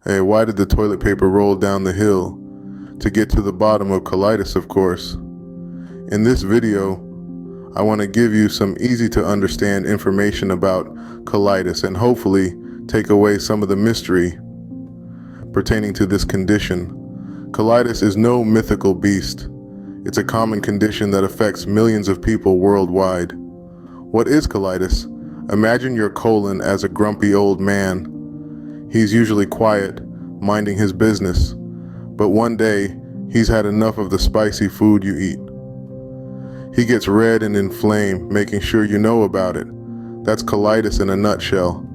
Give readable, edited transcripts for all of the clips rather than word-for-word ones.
Hey, why did the toilet paper roll down the hill? To get to the bottom of colitis, of course. In this video, I want to give you some easy to understand information about colitis and hopefully take away some of the mystery pertaining to this condition. Colitis is no mythical beast. It's a common condition that affects millions of people worldwide. What is colitis? Imagine your colon as a grumpy old man. He's usually quiet, minding his business, but one day he's had enough of the spicy food you eat. He gets red and inflamed, making sure you know about it. That's colitis in a nutshell,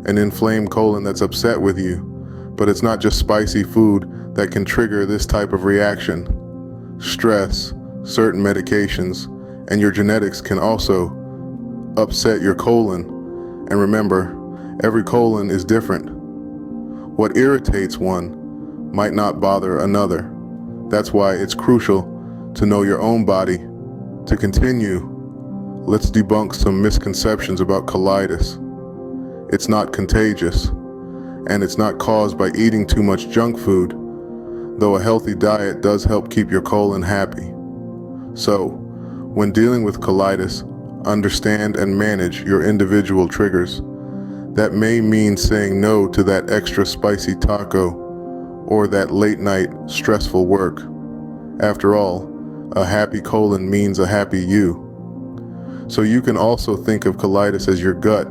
an inflamed colon that's upset with you. But it's not just spicy food that can trigger this type of reaction. Stress, certain medications, and your genetics can also upset your colon. And remember, every colon is different. What irritates one might not bother another. That's why it's crucial to know your own body. To continue, let's debunk some misconceptions about colitis. It's not contagious, and it's not caused by eating too much junk food, though a healthy diet does help keep your colon happy. So, when dealing with colitis, understand and manage your individual triggers. That may mean saying no to that extra spicy taco or that late night stressful work. After all, a happy colon means a happy you. So you can also think of colitis as your gut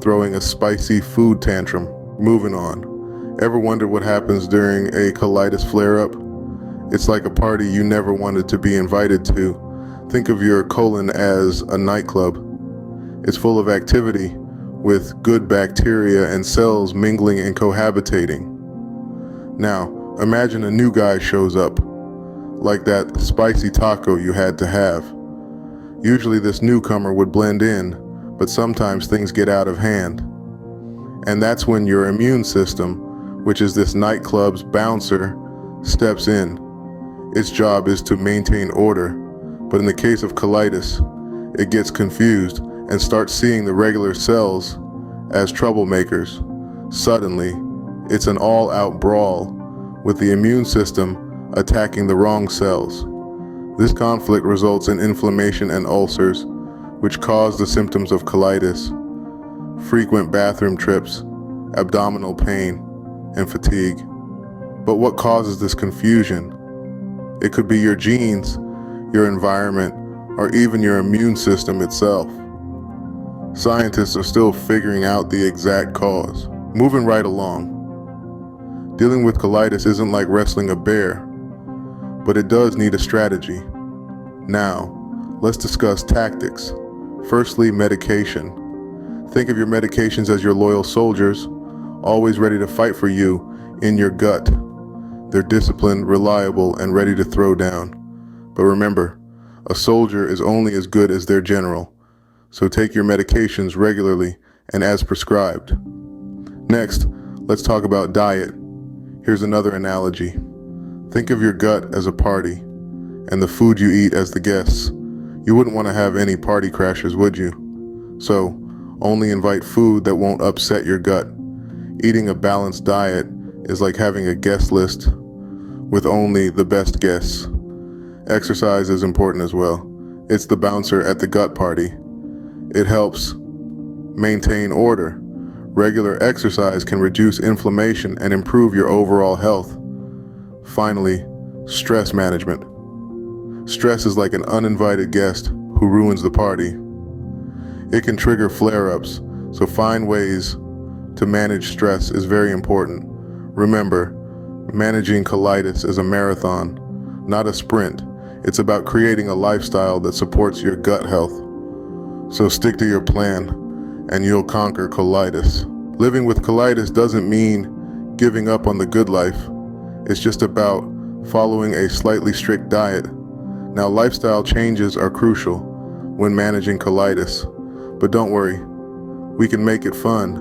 throwing a spicy food tantrum. Moving on. Ever wonder what happens during a colitis flare-up? It's like a party you never wanted to be invited to. Think of your colon as a nightclub. It's full of activity, with good bacteria and cells mingling and cohabitating. Now, imagine a new guy shows up, like that spicy taco you had to have. Usually this newcomer would blend in, but sometimes things get out of hand. And that's when your immune system, which is this nightclub's bouncer, steps in. Its job is to maintain order, but in the case of colitis, it gets confused and starts seeing the regular cells as troublemakers. Suddenly, it's an all-out brawl, with the immune system attacking the wrong cells. This conflict results in inflammation and ulcers, which cause the symptoms of colitis, frequent bathroom trips, abdominal pain, and fatigue. But what causes this confusion? It could be your genes, your environment, or even your immune system itself. Scientists are still figuring out the exact cause. Moving right along. Dealing with colitis isn't like wrestling a bear, but it does need a strategy. Now, let's discuss tactics. Firstly, medication. Think of your medications as your loyal soldiers, always ready to fight for you in your gut. They're disciplined, reliable, and ready to throw down. But remember, a soldier is only as good as their general. So take your medications regularly and as prescribed. Next, let's talk about diet. Here's another analogy. Think of your gut as a party, and the food you eat as the guests. You wouldn't want to have any party crashers, would you? So, only invite food that won't upset your gut. Eating a balanced diet is like having a guest list with only the best guests. Exercise is important as well. It's the bouncer at the gut party. It helps maintain order. Regular exercise can reduce inflammation and improve your overall health. Finally, stress management. Stress is like an uninvited guest who ruins the party. It can trigger flare-ups, so find ways to manage stress is very important. Remember, managing colitis is a marathon, not a sprint. It's about creating a lifestyle that supports your gut health. So stick to your plan, and you'll conquer colitis. Living with colitis doesn't mean giving up on the good life. It's just about following a slightly strict diet. Now, lifestyle changes are crucial when managing colitis, but don't worry, we can make it fun.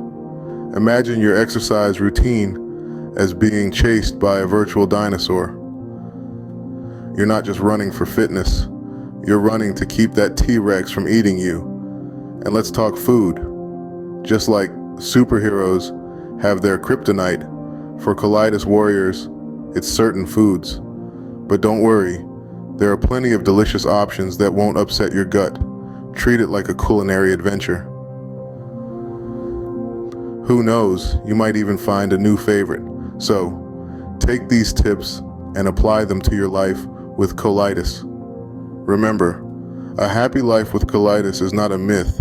Imagine your exercise routine as being chased by a virtual dinosaur. You're not just running for fitness, you're running to keep that T-Rex from eating you. And let's talk food. Just like superheroes have their kryptonite, For colitis warriors, it's certain foods. But don't worry, there are plenty of delicious options that won't upset your gut. Treat it like a culinary adventure. Who knows, you might even find a new favorite. So, take these tips and apply them to your life with colitis. Remember, a happy life with colitis is not a myth.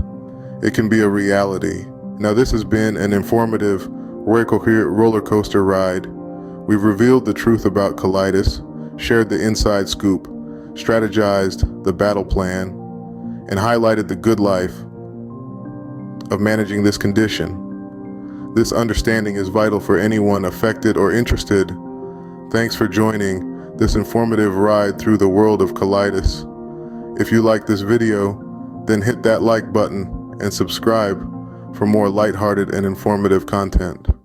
It can be a reality. Now, this has been an informative roller coaster ride. We've revealed the truth about colitis, shared the inside scoop, strategized the battle plan, and highlighted the good life of managing this condition. This understanding is vital for anyone affected or interested. Thanks for joining this informative ride through the world of colitis. If you like this video, then hit that like button and subscribe for more lighthearted and informative content.